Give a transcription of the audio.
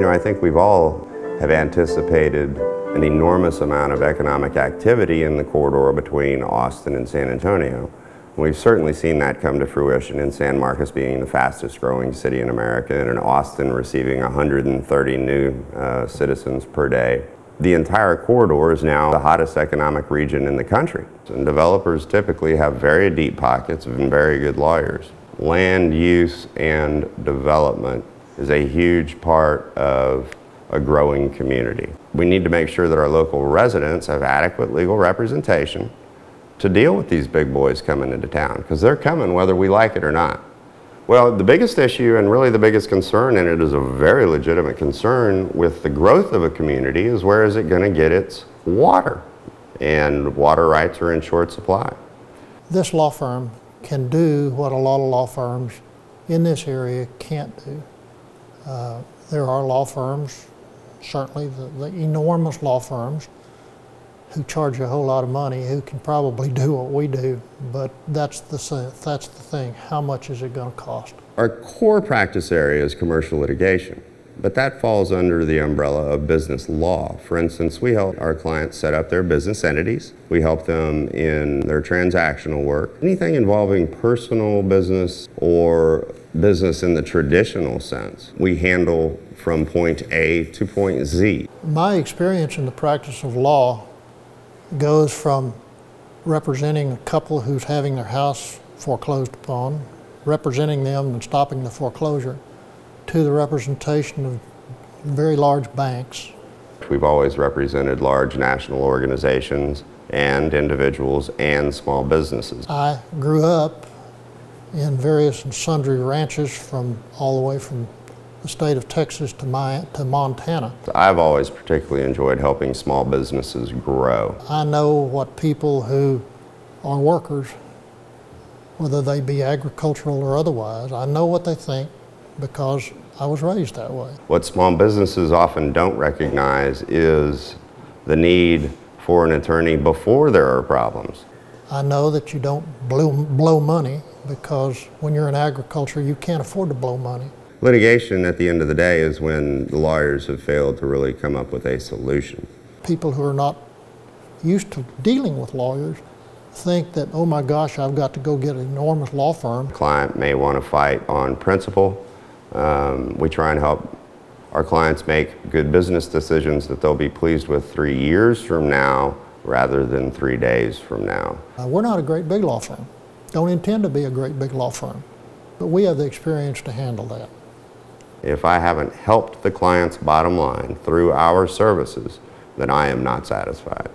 I think we've all have anticipated an enormous amount of economic activity in the corridor between Austin and San Antonio. We've certainly seen that come to fruition in San Marcos being the fastest growing city in America and in Austin receiving 130 new citizens per day. The entire corridor is now the hottest economic region in the country. And developers typically have very deep pockets and very good lawyers. Land use and development is a huge part of a growing community. We need to make sure that our local residents have adequate legal representation to deal with these big boys coming into town, because they're coming whether we like it or not. Well, the biggest issue and really the biggest concern, and it is a very legitimate concern with the growth of a community, is where is it going to get its water? And water rights are in short supply. This law firm can do what a lot of law firms in this area can't do. There are law firms, certainly the enormous law firms, who charge a whole lot of money, who can probably do what we do, but that's the thing. How much is it going to cost? Our core practice area is commercial litigation, but that falls under the umbrella of business law. For instance, we help our clients set up their business entities. We help them in their transactional work. Anything involving personal business or business in the traditional sense, we handle from point A to point Z. My experience in the practice of law goes from representing a couple who's having their house foreclosed upon, representing them and stopping the foreclosure, to the representation of very large banks. We've always represented large national organizations and individuals and small businesses. I grew up in various and sundry ranches from all the way from the state of Texas to Montana. I've always particularly enjoyed helping small businesses grow. I know what people who are workers, whether they be agricultural or otherwise, I know what they think because I was raised that way. What small businesses often don't recognize is the need for an attorney before there are problems. I know that you don't blow money, because when you're in agriculture, you can't afford to blow money. Litigation, at the end of the day, is when the lawyers have failed to really come up with a solution. People who are not used to dealing with lawyers think that, oh my gosh, I've got to go get an enormous law firm. The client may want to fight on principle. We try and help our clients make good business decisions that they'll be pleased with 3 years from now rather than 3 days from now. We're not a great big law firm. Don't intend to be a great big law firm, but we have the experience to handle that. If I haven't helped the client's bottom line through our services, then I am not satisfied.